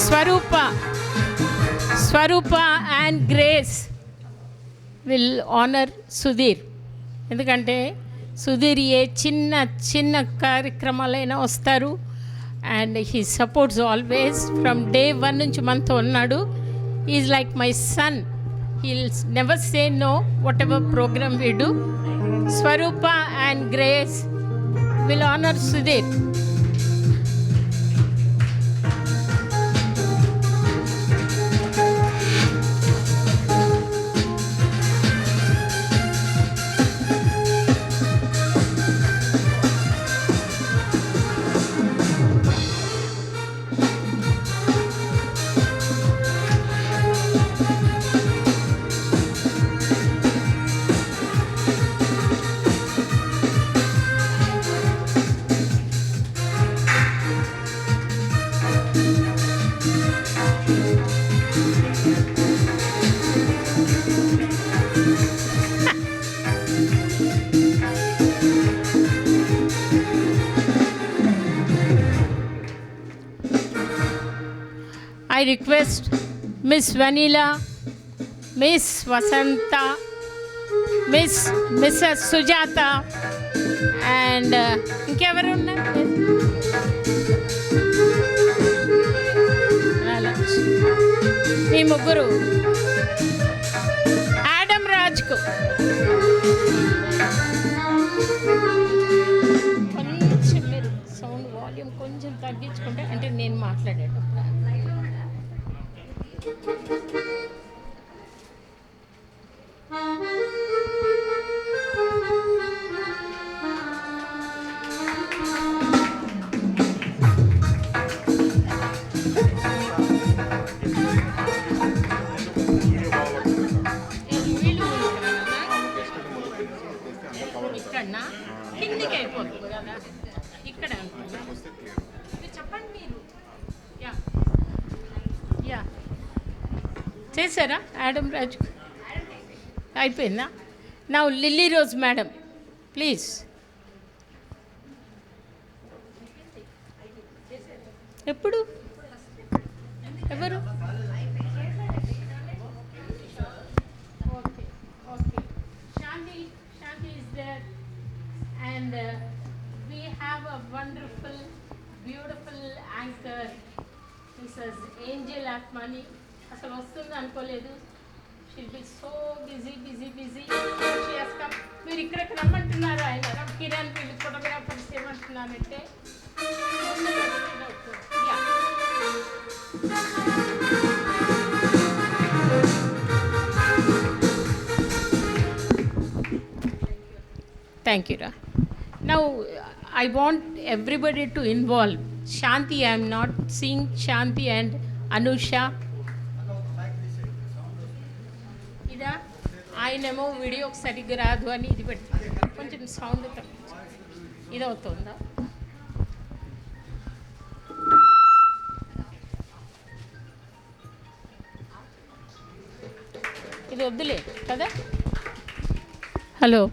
Swarupa and Grace will honor Sudhir. ఎందుకంటే సుధీర్ ఏ చిన్న కార్యక్రమాలైనా వస్తారు and he supports always from day 1 నుంచి మనతో ఉన్నాడు. Is like my son. He'll never say no whatever programme we do. Swarupa and Grace will honour Sudheer. I request Miss Vanilla, Miss Vasanta, Mrs. Sujata and ఇంకెవరు ఉన్నారు? మీ ముగ్గురు Adam రాజ్కు కొంచెం మీరు sound volume కొంచెం తగ్గించుకుంటే, అంటే నేను మాట్లాడేటప్పుడు. ఇక్కడనా కిందికి అయిపోతుంది కదా, ఇక్కడ చెప్పండి మీరు. యా యా చేశారా ఆడమ్ రాజ్? అయిపోయిందా? నా లిల్లీ రోజ్ మేడం ప్లీజ్. ఎప్పుడు ఎవరు? And we have a wonderful, beautiful anchor, Mrs. Angel Atmani. అసలు వస్తుంది అనుకోలేదు. She'll be so busy. She has come. మీరు ఇక్కడికి రమ్మంటున్నారు ఆయన కిరణ్ వీళ్ళు ఫోటోగ్రాఫర్స్ ఏమంటున్నానంటే థ్యాంక్ యూ రా. Now, I want everybody to involve. Shanti, I am not seeing Shanti and Anusha. ఇదా ఆయనేమో వీడియోకి సరిగ్గా రాదు అని ఇది పెడుతుంది. కొంచెం సౌండ్ ఇది అవుతుందా? ఇది వద్దులే కదా. హలో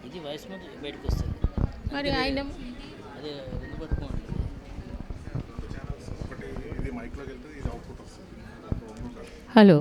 ఇది వాయిస్ బయటకు వస్తుంది. మరి ఆయన అదే పట్టుకోండి. Hello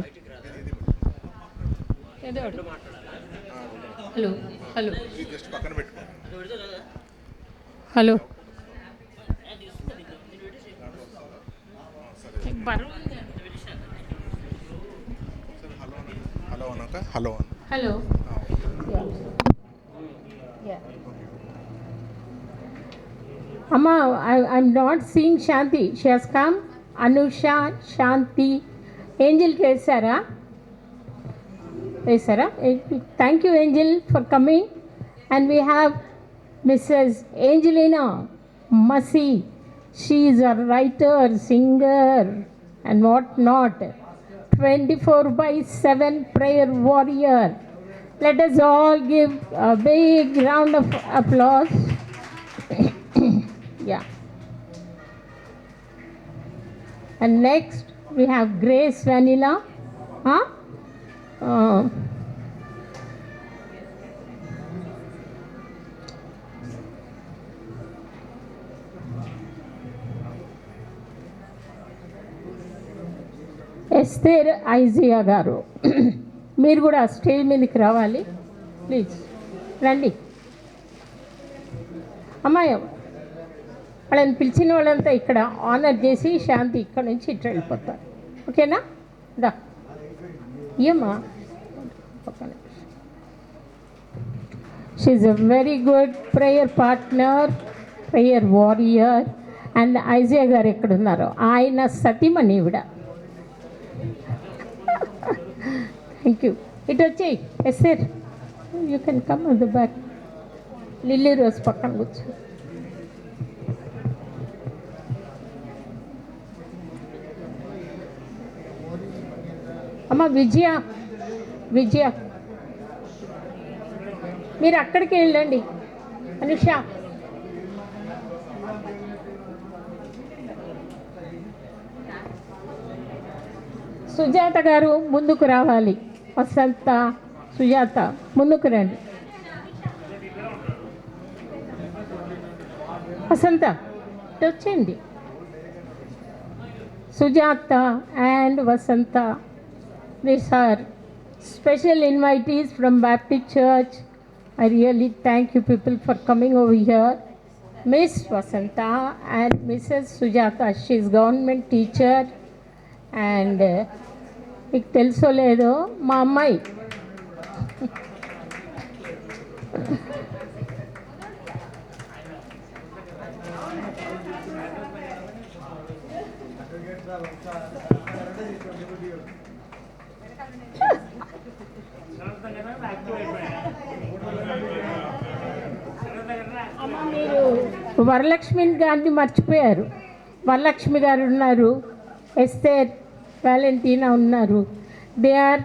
Amma, I'm not seeing Shanti. She has come. Anusha, Shanti, Angel Kesara. Thank you, Angel, for coming. And we have Mrs. Angelina Masi. She is a writer, singer, and what not. 24/7 prayer warrior. Let us all give a big round of applause. Yeah. And next we have Grace Vanilla. Esther Isaiah గారు మీరు కూడా stage మీదకి రావాలి please రండి. అమ్మాయి వాళ్ళని పిలిచిన వాళ్ళంతా ఇక్కడ ఆనర్ చేసి శాంతి ఇక్కడ నుంచి ఇట్లా వెళ్ళిపోతారు. ఓకేనా? దా ఏమ్మా పక్కన. She's a very good prayer partner, prayer warrior. And ఐజియా గారు ఎక్కడున్నారో ఆయన సతీమణి ఇవిడ. Thank you. ఇటు వచ్చేయి S R, you can come on the back. Lily Rose పక్కన కూర్చో. అమ్మ విజయ, విజయ మీరు అక్కడికి వెళ్ళండి. అనుష సుజాత గారు ముందుకు రావాలి. వసంత, సుజాత ముందుకు రండి. వసంత వచ్చేయండి. Sujatha and Vasantha, these are special invitees from Baptist Church. I really thank you people for coming over here. Miss Vasanta and Mrs. Sujata, she is government teacher and మీకు తెలుసో లేదో మా అమ్మాయి. అమ్మ మీరు వరలక్ష్మి గారిని మర్చిపోయారు. వరలక్ష్మి గారు ఉన్నారు, ఎస్తేర్ వాలెంటీనా ఉన్నారు. They are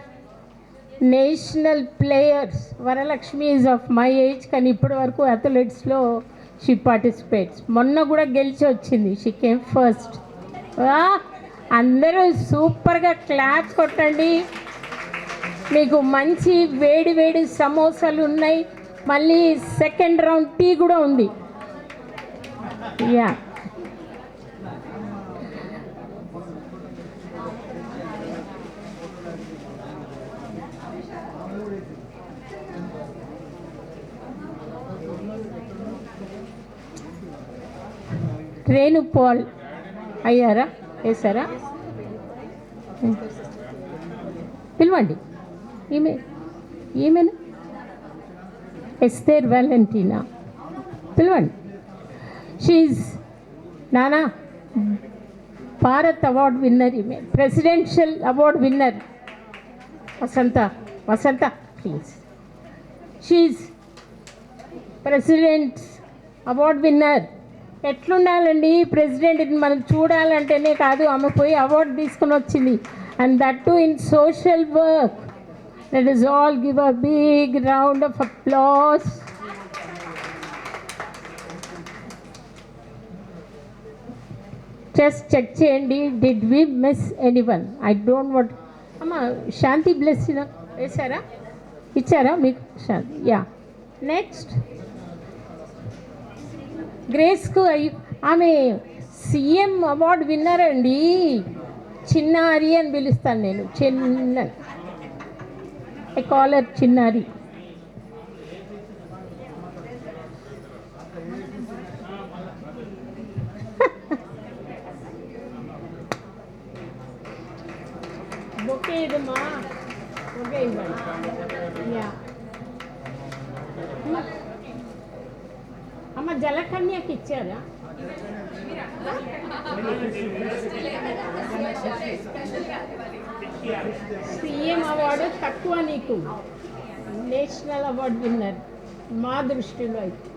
national players. Varalakshmi is of my age, కానీ ఇప్పటి వరకు అథ్లెట్స్లో షీ పార్టిసిపేట్స్. మొన్న కూడా గెలిచి వచ్చింది, షీ కేమ్ ఫస్ట్. అందరూ సూపర్గా క్లాప్స్ కొట్టండి. మీకు మంచి వేడి వేడి సమోసాలు ఉన్నాయి, మళ్ళీ సెకండ్ రౌండ్ టీ కూడా ఉంది. యా రేణు పాల్ అయ్యారా? వేసారా? పిలవండి. ఈమెను ఎస్తేర్ వాలెంటీనా పిలవండి. షీఈ్ నానా భారత్ అవార్డ్ విన్నర్, ఈమె presidential award winner. Vasantha, Vasantha please. She's president award winner. ఎట్లుండాలండి ప్రెసిడెంట్, మనం చూడాలంటేనే కాదు, ఆమె పోయి అవార్డు తీసుకుని వచ్చింది. And that too in social work. Let us all give a big round of applause. Just check చేయండి, did we miss anyone? I don't want. అమ్మ శాంతి బ్లెస్సింగ్ వేసారా? ఇచ్చారా మీకు శాంతి? యా. నెక్స్ట్ గ్రేస్కు ఆమె సీఎం అవార్డు విన్నర్ అండి. చిన్నారి అని పిలుస్తాను నేను, చిన్న ఐ కాల్ హర్ చిన్నారి. బొకే ఇదమ్మా, బొకే ఇవ్వండి. యా అమ్మ జలకన్యకి ఇచ్చారా? సీఎం అవార్డు తక్కువ నీకు, నేషనల్ అవార్డు విన్నర్ మా దృష్టిలో అయితే.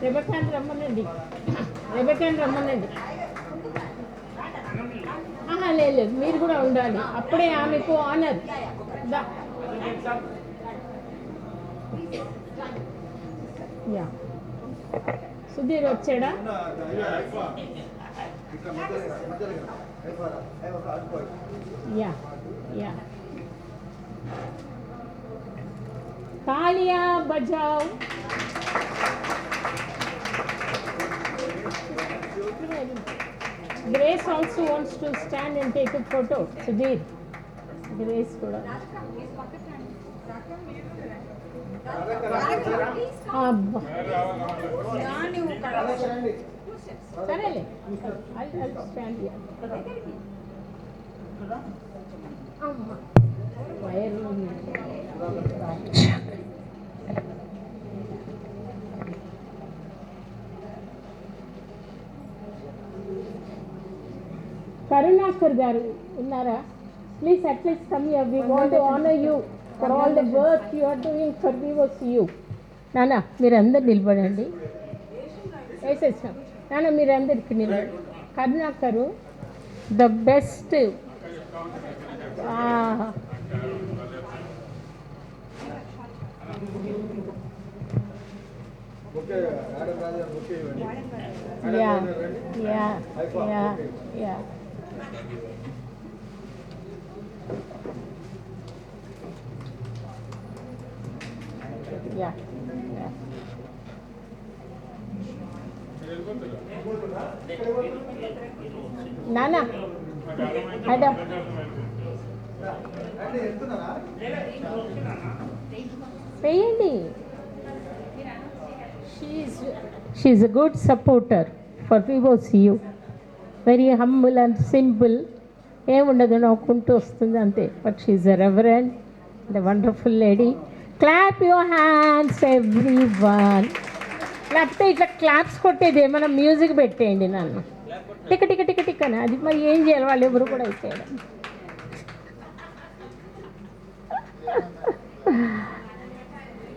రెబెకాని రమ్మనండి, రెబెకాని రమ్మనండి. లేదు, మీరు కూడా ఉండాలి, అప్పుడే ఆమెకు ఆనర్. యా సుధీర్ వచ్చాడా? Yeah, yeah. तालियां बजाओ. Grace also wants to stand and take a photo. Sudhir. Grace kuda. అబ్బా సరేలే I'll stand here. అమ్మ వైర్ కరుణాకర్ గారు ఉన్నారా? Please at least come here. We want to honour you for all the work you are doing for వివోసియు. నాన్న మీరందరు నిలబడండి. వేసేసాం. నాన్న మీరందరికి నిలబడి. Karunakar the best. Yeah, yeah, yeah, yeah. Yeah, yeah. Nana, Adam. Payandi. She's a good supporter for వివోసియు. Very humble and simple. ఏముండదు నవ్వుకుంటూ వస్తుంది అంతే. But she's a reverend and a wonderful lady. Clap your hands everyone. లేకపోతే ఇట్లా claps కొట్టేది ఏమైనా music పెట్టేయండి నన్ను. టిక టిక టిక టిక్ అని. అది మరి ఏం చేయాలి వాళ్ళు ఎవరు కూడా అయిపోయాడు.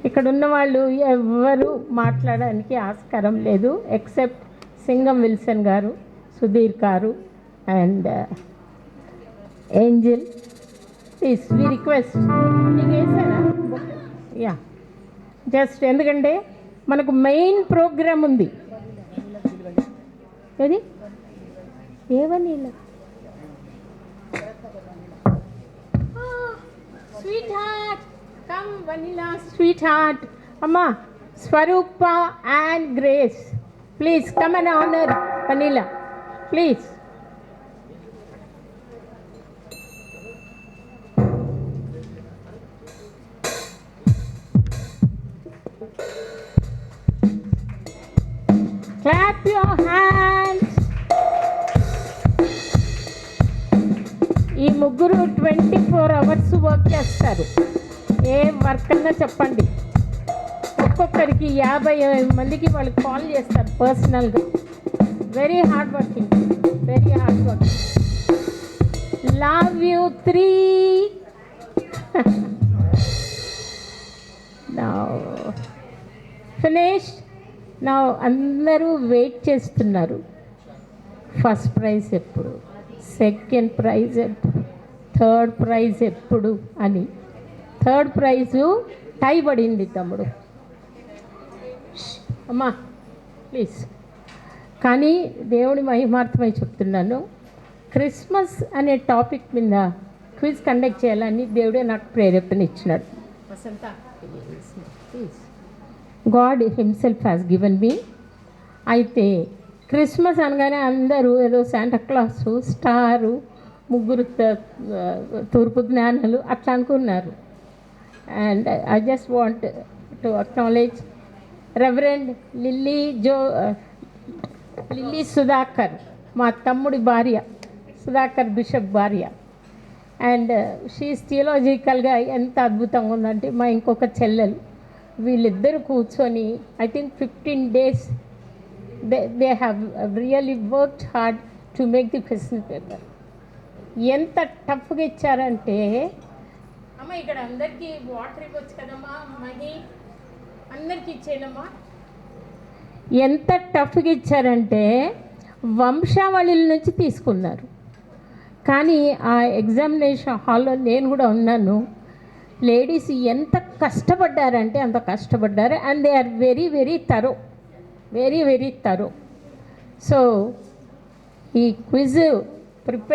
ఇక్కడ ఉన్న వాళ్ళు ఎవరు మాట్లాడడానికి ఆస్కారం లేదు except Singam Wilson garu, Sudheer garu and Angel. Please we request. నీకు వేసారా? యా, జస్ట్ ఎందుకంటే మనకు మెయిన్ ప్రోగ్రామ్ ఉంది. ఏది ఏవని sweetheart come Vanilla sweetheart. అమ్మా Swaroopa and Grace please come and honour Vanilla please. Clap your hands. ఈ ముగ్గురు 24 hours వర్క్ చేస్తారు. ఏ వర్క్ అన్నా చెప్పండి. ఒక్కొక్కరికి 50 మందికి వాళ్ళు కాల్ చేస్తారు పర్సనల్గా. Very hard working, very hard working. Love you 3. Now finish. నా అందరూ వెయిట్ చేస్తున్నారు. ఫస్ట్ ప్రైజ్ ఎప్పుడు, సెకండ్ ప్రైజ్ ఎప్పుడు, థర్డ్ ప్రైజ్ ఎప్పుడు అని. థర్డ్ ప్రైజు టై పడింది తమ్ముడు. అమ్మా ప్లీజ్. కానీ దేవుని మహిమార్థమై చెప్తున్నాను, క్రిస్మస్ అనే టాపిక్ మీద క్విజ్ కండక్ట్ చేయాలని దేవుడే నాకు ప్రేరేపణ ఇచ్చినాడు. Vasantha please. God himself has given me. అయితే క్రిస్మస్ అనగానే అందరూ ఏదో శాంటాక్లాసు, స్టారు, ముగ్గురు తూర్పు జ్ఞానాలు అట్లా అనుకున్నారు. And I just want to acknowledge reverend lily Sudhakar, మా తమ్ముడి భార్య, సుధాకర్ బిషప్ భార్య. అండ్ షీఈస్ థియలాజికల్గా ఎంత అద్భుతంగా ఉందంటే మా ఇంకొక చెల్లెలు. వీళ్ళిద్దరు కూర్చొని I think 15 days they have really worked hard to make the question paper. ఎంత టఫ్గా ఇచ్చారంటే, అమ్మ ఇక్కడ అందరికీ వాటర్ ఇవ్వచ్చు కదమ్మా, మనీ అందరికీ ఇచ్చేయమ్మా. ఎంత టఫ్గా ఇచ్చారంటే వంశావళిల నుంచి తీసుకున్నారు. కానీ ఆ ఎగ్జామినేషన్ హాల్లో నేను కూడా ఉన్నాను. లేడీస్ ఎంత కష్టపడ్డారంటే అంత కష్టపడ్డారు. And they are very very thorough, very very thorough. So ఈ క్విజ్ ప్రిపేర్